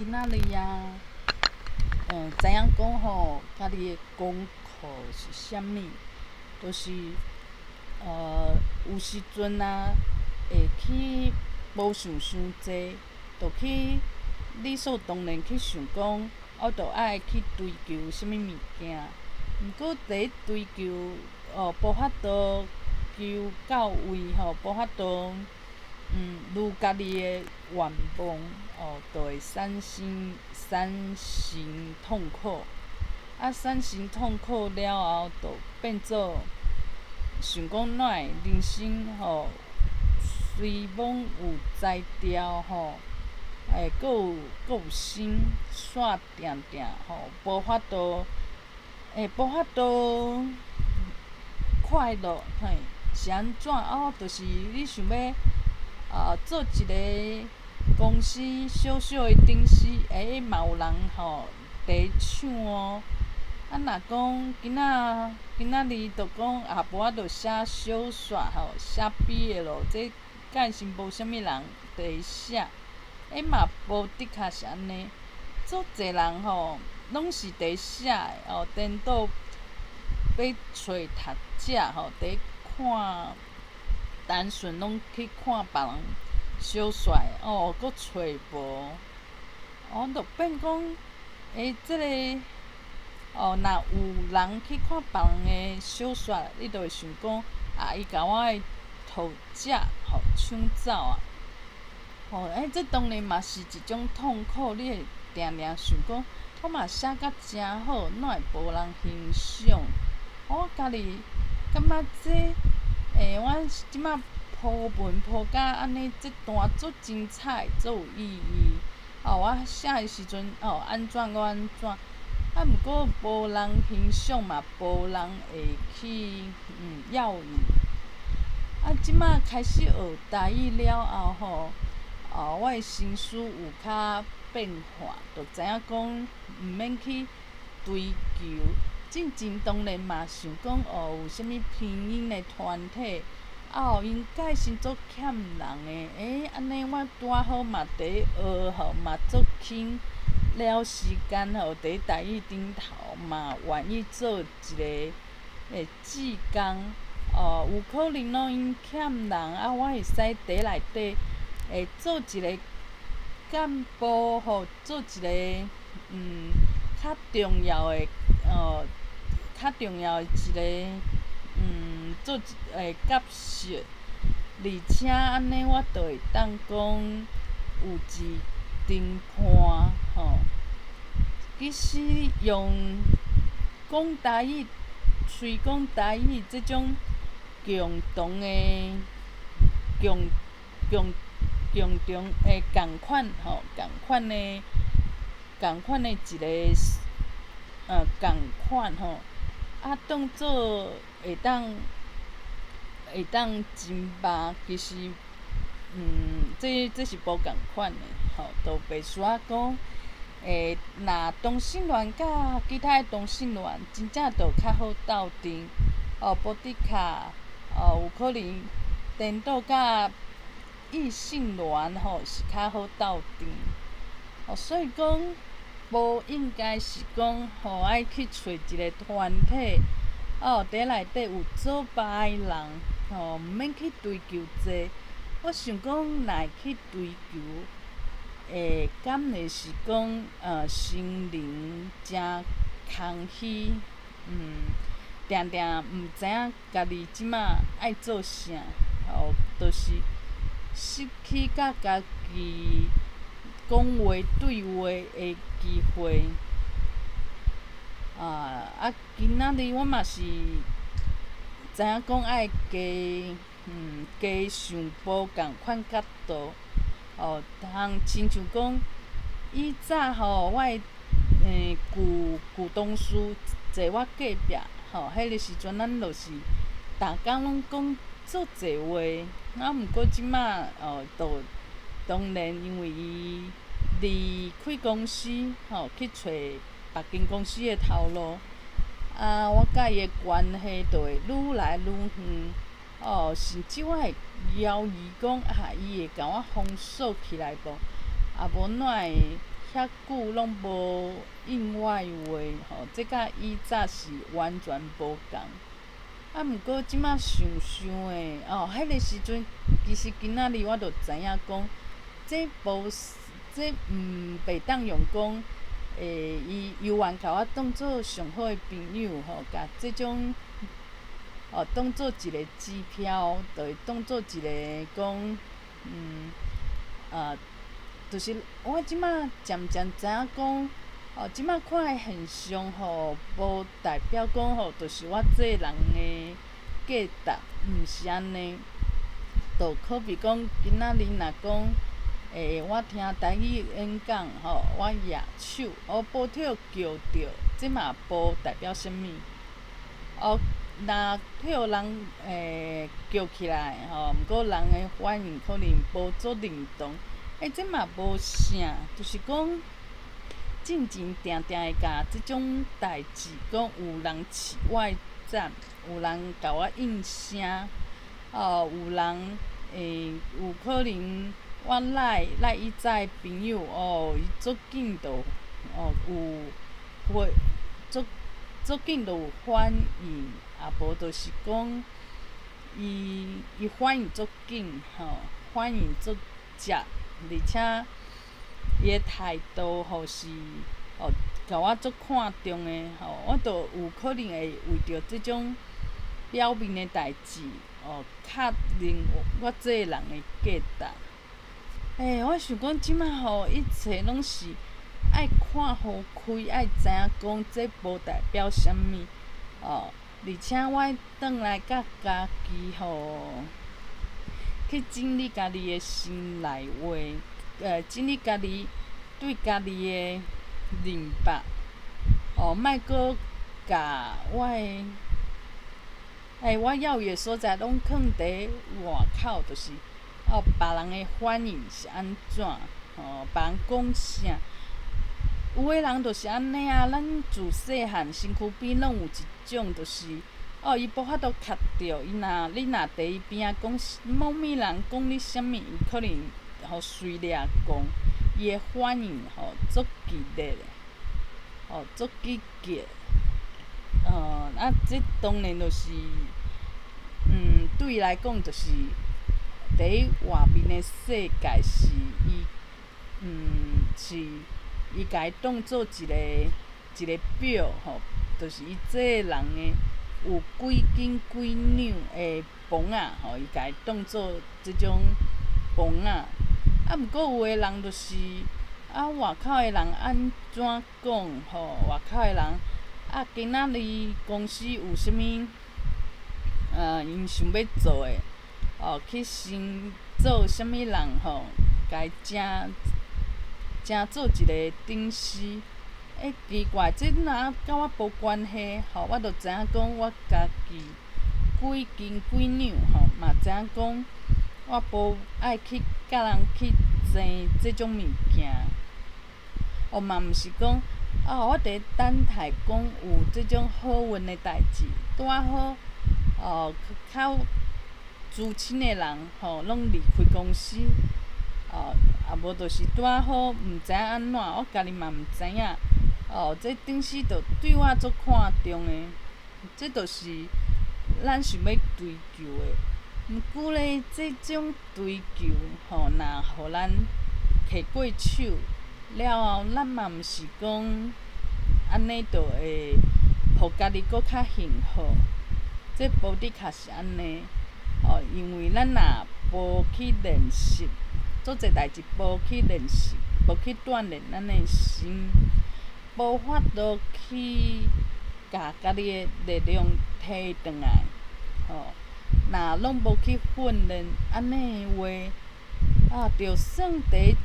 今仔日啊，知影讲吼，家己的功课是啥物，就是有时阵啊，会去无想伤济，就去理所当然去想讲，我着爱去追求啥物物件。毋过伫追求无法度求到位吼，无法度如家己的愿望就会产生痛苦。产生痛苦了后，就变做想讲哪会人生虽罔有才调佫有心，煞定定无法度快乐是安怎？就是你想要做一个公司小小的董事，嘛有人伫抢若讲今仔日着讲无我着写小说写 BL， 这敢会是无啥物人会写？嘛无的确是安尼。足侪人拢是伫写的颠倒要找读者伫看，单纯拢去看别人小说佫找无，就变讲即个若有人去看别人的小说，你就会想讲伊甲我的读者抢走啊！这当然嘛是一种痛苦，你会定定想讲，我嘛写甲诚好，哪会无人欣赏？我家己感觉我即摆铺文铺甲安尼，这段足精彩，足有意义。我写的时阵安怎我安怎，毋过无人欣赏嘛，无人会去要伊。即摆开始学台语了后我的心思有较变化，就知影讲毋免去追求。真当然嘛想讲有啥物拼音的团体因个性足欠人的，安尼我拄仔好嘛伫学嘛足轻了时间伫台语顶头嘛愿意做一个志工有可能因欠人我会使伫内底做一个干部做一个较重要的一个做一个角色，而且安尼我就会当讲有一评判其实用讲台语、随讲台语这种共同的共同的共款的一个共款当做会当真肉，其实这是无共款的就袂输讲若同性恋甲其他的同性恋真正就较好斗阵无的确有可能颠倒甲异性恋是较好斗阵所以讲无应该是讲爱去找一个团体伫内底有做歹的人毋免去追求这。我想讲若会去追求敢会是讲心灵诚空虚定定毋知影家己即摆爱做啥就是失去甲家己讲话对话的机会今仔日我嘛是知影讲爱加想无共款角度亲像讲以早我的旧同事坐我隔壁迄个时阵咱就是逐工拢讲足侪话毋过即摆就当然因为伊离开公司去找别间公司的头路我甲伊的关系就会愈来愈远甚至我会犹豫讲伊会甲我封锁起来无无哪会遐久拢无应外话吼，这甲以早是完全无共。啊，毋过即摆想想诶，迄个时阵其实今仔日我就知影讲，这无这袂当用讲，伊游玩甲我当做上好诶朋友吼，甲即种当做一个支票，就会当做一个讲，就是我即摆渐渐知影讲，即摆看诶现象吼，无代表讲吼，就是我这个人诶价值，毋是安尼。就可比讲，今仔日若讲，我听台语演讲吼，我举手，报跳叫着，即嘛无代表啥物。若跳人叫起来吼，毋过人诶反应可能无足认同，这嘛无啥，就是讲进前定定会甲即种代志讲有人试我诶赞，有人甲我应声，有人有可能我赖以早诶朋友伊足紧就有足紧就有反应，也无就是讲伊反应足紧反应足接，而且伊诶态度是甲我足看重诶我就有可能会为着即种表面诶代志确认我这个人诶价值。我想讲即摆一切拢是爱看互开，爱知影讲这无代表啥物而且我爱转来甲家己去整理家己诶心内话，整理家己对家己诶认捌莫阁甲我要有诶所在拢囥伫外口，就是别人诶反应是安怎别人讲啥。有诶人就是安尼啊，咱自细汉身躯边拢有一种，就是伊无法度卡着，你若伫伊边仔讲某物人讲你啥物，伊可能随掠讲，伊诶反应足激烈诶，足积极。这当然就是，对伊来讲就是伫伊外面诶世界是伊，是伊家己当做一个表就是伊这个人诶有几斤几两诶磅仔伊家己当做即种磅仔。毋过有诶人就是外口诶人安怎讲外口诶人今仔日公司有啥物因想要做诶去先做啥物人家己请做一个顶司。奇怪，这若甲我无关系我就知影讲我家己几斤几两嘛知影讲我无爱去甲人去争即种物件。嘛毋是讲我伫咧等待讲有即种好运诶代志，拄仔好较资深诶人拢离开公司无就是拄仔好毋知影安怎，我家己嘛毋知影这顶时就对我足看重诶，这就是咱想要追求诶。毋过咧，这种追求若互咱摕过手了后，咱嘛毋是讲安尼就会互家己搁较幸福。这无的确是安尼因为咱若无去练习，做侪代志无去练习，无去锻炼咱诶心，无法度去甲家己诶力量摕转来若拢无去训练，安尼诶话就算伫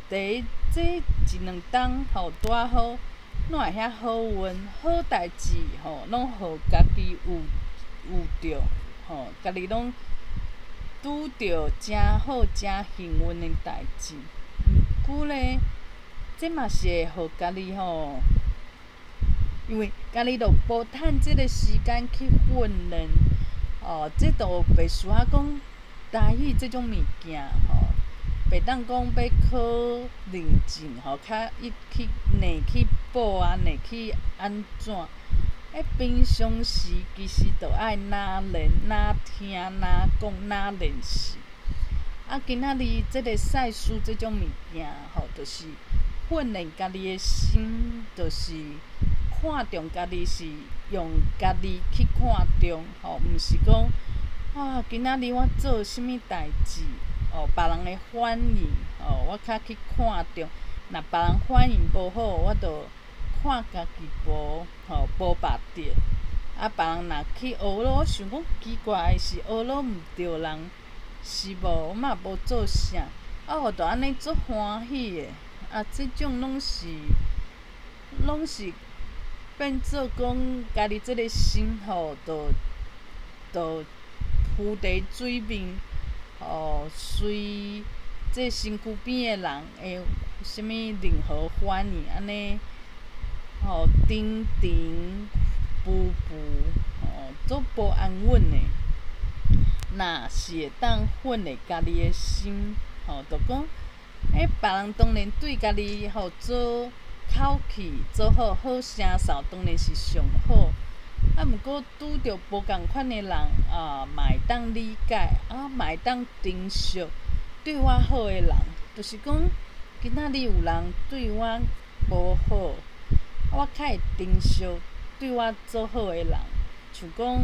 这一两冬拄仔好，哪会遐好运好代志拢互家己有着家己拢拄着诚好诚幸运诶代志。毋过咧，这嘛是会互家己因为家己就无趁即个时间去训练这就袂需要讲台语即种物件袂当讲要考认证吼，较去硬去报啊，硬去安怎？平常时其实着爱哪练哪听哪讲哪练习。今仔日即个赛事即种物件吼，就是训练家己的心，就是看重家己是用家己去看重吼，毋是讲今仔日我做啥物代志别人的反应我较去看重。若别人反应无好，我着看家己无白着。别人若去学了，我想讲奇怪的是学了毋着人。是无，我嘛无做啥，我着安尼足欢喜的。即种拢是变做讲家己即个心着浮伫水面，随即身躯边的人会啥物任何反应，安尼停停浮浮足无安稳的。若是会当训练家己的心，着讲，别人当然对家己做口气做好声嗽，当然是上好。毋过拄着无共款的人嘛会当理解，嘛会当珍惜对我好的人。就是讲，今仔日有人对我无好，我较会珍惜对我做好的人，像讲。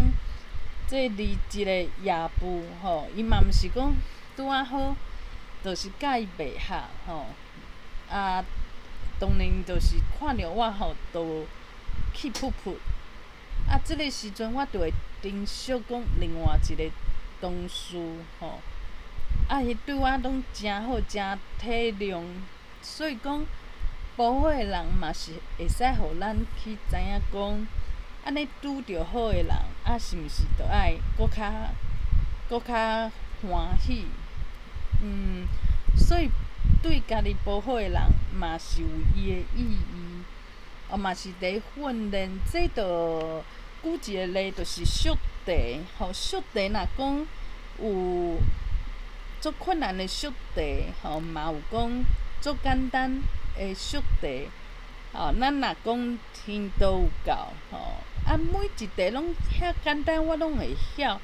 即离一个夜父伊嘛毋是讲拄仔好，就是甲伊袂合当然就是看着我就气噗噗。即个时阵我就会珍惜讲另外一个同事伊对我拢诚好，诚体谅，所以讲无好的人嘛是会使互咱去知影讲。安尼拄着好的人，是毋是着爱搁较欢喜？所以对家己无好的人，嘛是有伊的意义，嘛是伫训练。这着举一个例，就是速题。速题若讲有足困难的速题，嘛有讲足简单的速题。咱若讲天都有够每一题拢遐简单，我拢会晓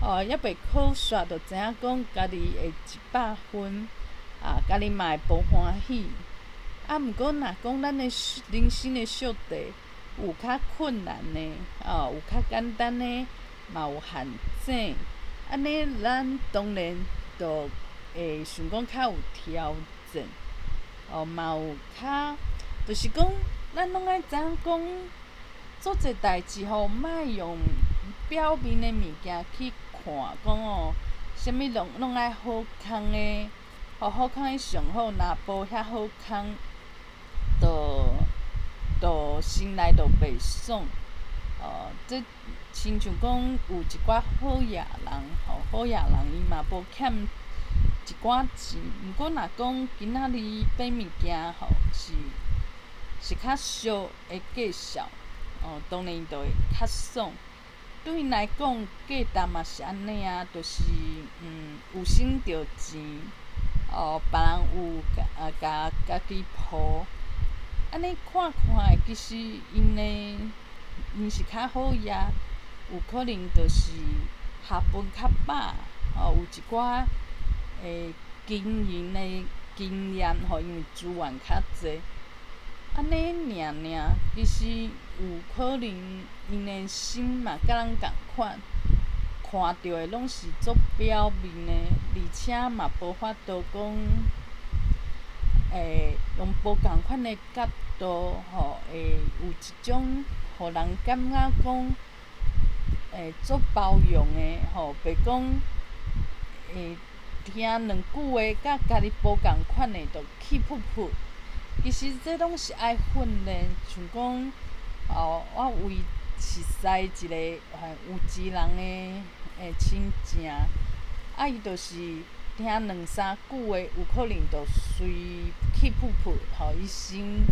还袂考煞，就知影讲家己会100分家己嘛会无欢喜。毋过若讲咱的人生的速题，有较困难的有较简单的，嘛有陷阱。安尼咱当然就会想讲较有挑战嘛有较，就是讲咱拢爱知影讲。做者代志莫用表面的物件去看，讲啥物拢爱好康的，好康的上好。若无遐好康，就心内就袂爽。即亲像讲有一寡好野人，好野人伊嘛无欠一寡钱。毋过若讲今仔日买物件是较俗的价数。当然就会较爽。对因来讲，价值嘛是安尼就是有省着钱别人有甲家己抱。安尼看看其实因是较好野，有可能就是学问较饱有一寡经营的经验因为资源较济。安尼尔，其实有可能因的心嘛甲咱共款，看到的拢是足表面的，而且嘛无法度讲用无共款的角度会有一种互人感觉讲足包容的袂讲听两句话甲家己无共款的就气噗噗。其实这拢是爱训练，像讲我为熟悉一个有钱人的亲情伊就是听两三句话，有可能就随气噗噗伊心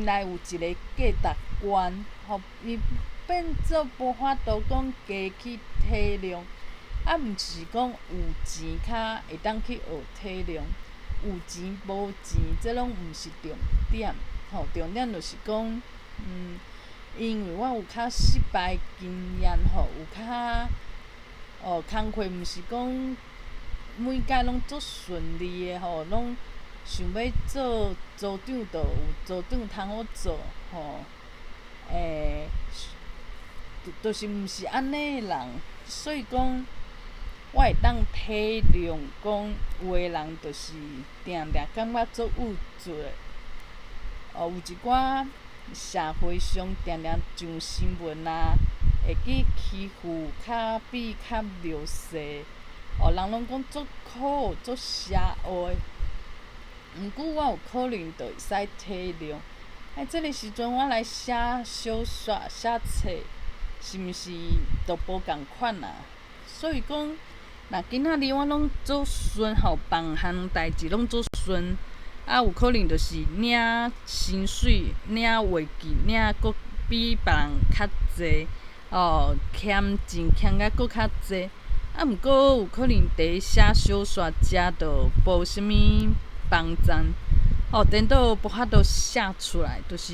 内有一个价值观伊变做无法度讲加去体谅。毋是讲有钱较会当去学体能，有钱无钱，这拢毋是重点。重点就是讲，因为我有较失败经验，有较工课毋是讲每届拢足顺利的，拢想要做组长，就有组长通好做，就是毋是安尼的人，所以讲我会当体谅讲有的人就是定定感觉足有罪的。有一寡社会上定定上新闻啊，会去欺负比较弱势，人拢讲足苦足邪恶的。毋过我有可能就会使体谅。即个时阵我来写小说、写册，是毋是都无共款啊？所以讲，若今仔日我拢做顺，别项代志拢做顺。有可能就是领薪水、领月季、领搁比别人较济，欠钱欠甲搁较济。毋过有可能伫写小说遮就无啥物帮赞，颠倒无法度写出来，就是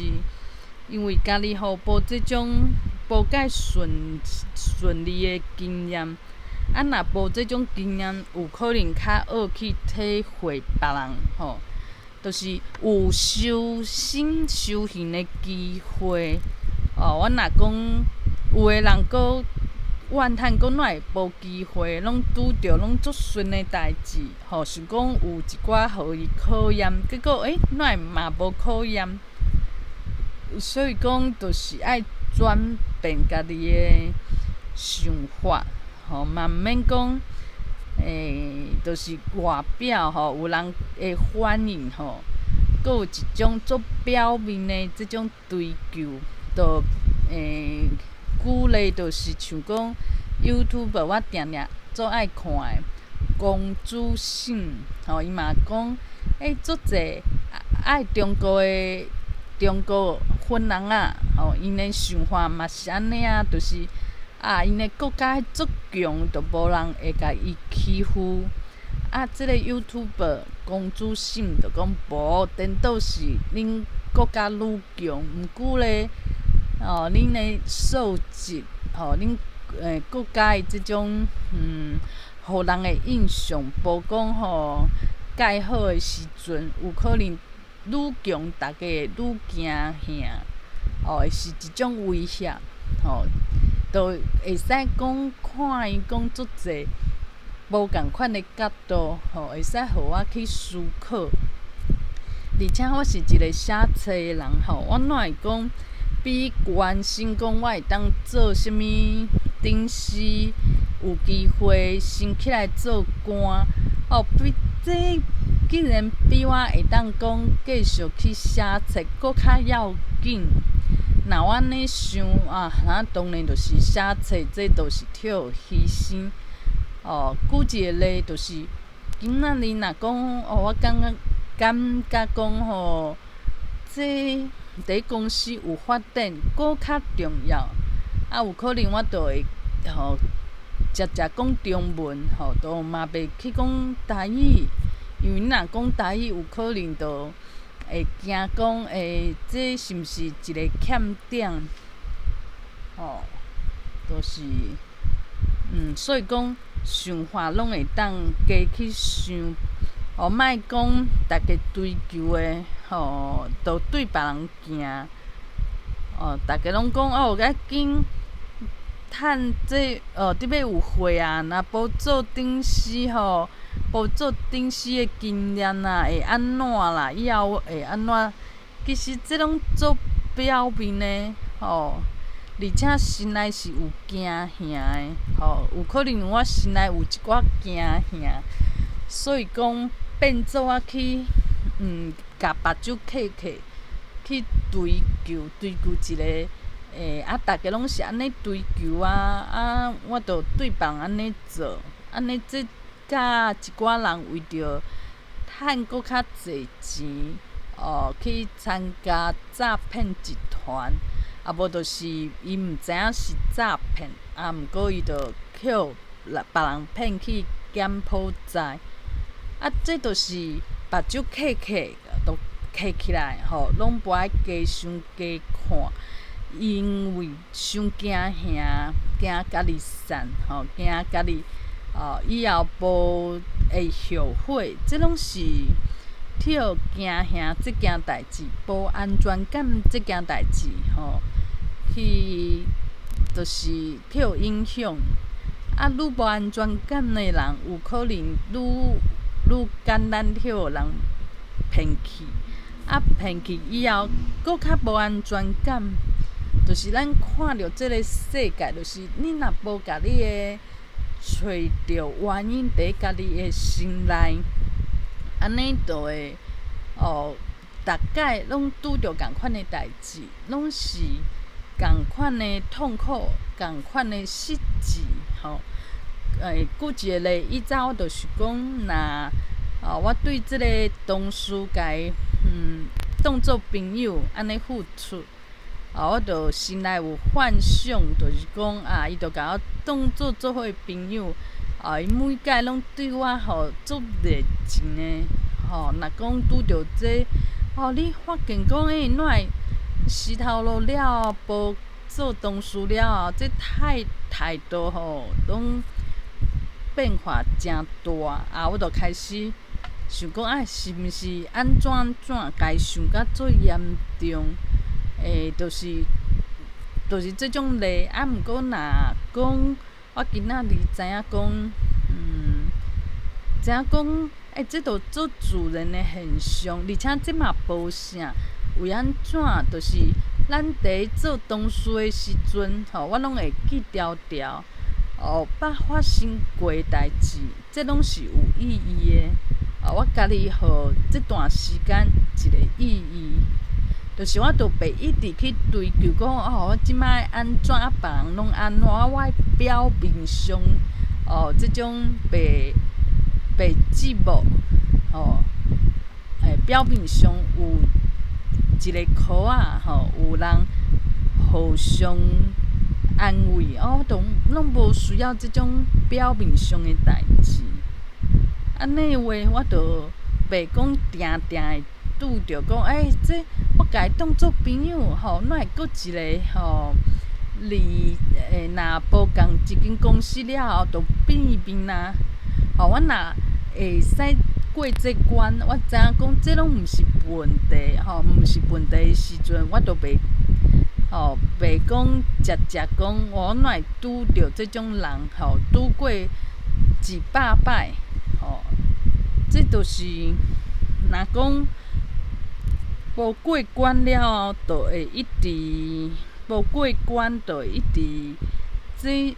因为家己无即种无介顺利的经验。若无即种经验，有可能较学去体会别人，就是有修身修行的机会。我若讲有的人搁怨叹讲哪会无机会，拢拄着拢足顺的代志，想讲有一寡互伊考验，结果哪会嘛无考验？所以讲，就是爱转变家己的想法，嘛毋免讲。就是外表有人会欢迎，搁有一种做表面的即种追求，就鼓励就是像讲 YouTube， 我定定足爱看的公主性，伊嘛讲，足济爱中国粉人仔，因的想法嘛是安尼啊，就是因的国家足强，就无人会甲伊欺负。即个 YouTube 公主性就讲无，颠倒是恁国家愈强，毋过咧，恁的素质，恁国家的即种互人的印象，无讲介好的时阵，有可能愈强，大家会愈惊吓，会是一种威胁，就会使讲看伊讲足济无共款的角度，会使互我去思考。而且我是一个写册的人，我哪会讲比关心讲我会当做啥物顶司，有机会升起来做官，比这竟然比我会当讲继续去写册搁较要紧。若我安尼想那当然就是写册，这都是替牺牲。举一个例，就是今仔日若讲我感觉讲这伫公司有发展，搁较重要。有可能我就会直讲中文，就嘛袂去讲台语，因为若讲台语，有可能就会惊讲这是毋是一个欠点？就是所以讲想法拢会当加去想，莫讲大家追求的，就对别人行。大家拢讲要紧趁这得要有货啊，若无做顶司无做顶司的经验啊，会安怎啦？以后会安怎？其实这拢做表面的，而且心内是有惊吓的，有可能我心内有一寡惊吓，所以讲变做我去甲目睭揢揢，去追求一个大家拢是安尼追求我就对别人安尼做，安尼这甲一寡人为着趁搁较济钱，去参加诈骗集团，无就是伊毋知影是诈骗，毋过伊就捡别人骗去柬埔寨。啊，这著是目睭揢都揢起来吼，拢无爱加想加看，因为伤惊吓，惊家己散吼，惊家己以后无会后悔，这拢是摕惊吓即件代志，无安全感即件代志吼，就是摕影响。啊，愈无安全感的人，有可能愈简单互人骗去。啊，骗去以后，搁较无安全感。就是咱看着即个世界，就是你若无甲你的找着原因伫家己的心内，安尼就会逐摆拢拄着共款的代志，拢是共款的痛苦，共款的失志吼。举一个例，以前我就是讲，若我对即个同事甲伊当作朋友安尼付出，我就心内有幻想，就是讲伊就甲我当作做伙朋友，伊每摆拢对我足热情的若讲拄着这你发现讲怎会石头路了无做同事了这态度拢变化诚大我就开始想讲是毋是安怎家己想甲最严重？就是这种例毋过若讲我今仔日知影讲，知影讲这著做自然的现象，而且这嘛无啥。为安怎？就是咱伫做同事的时阵，我拢会记条条。捌发生过的代志，这拢是有意义的。我家己互这段时间一个意义，就是我著袂一直去追求讲我即摆安怎别人拢安怎，我表面上这种白节目表面上有一个箍有人互相安慰我拢无需要即种表面上的代志。安尼的话，我就袂讲定会拄着讲这我甲伊当作朋友哪会搁一个若无共一间公司了后，就变面啊。我若会使过这关，我知影讲这拢毋是问题毋是问题的时阵，我就袂讲直讲我哪会拄着这种人拄过100摆这就是若讲无过关了后，就会一直无过关，就会一直这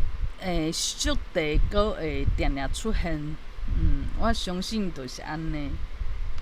宿题阁会定定出现。我相信就是安尼。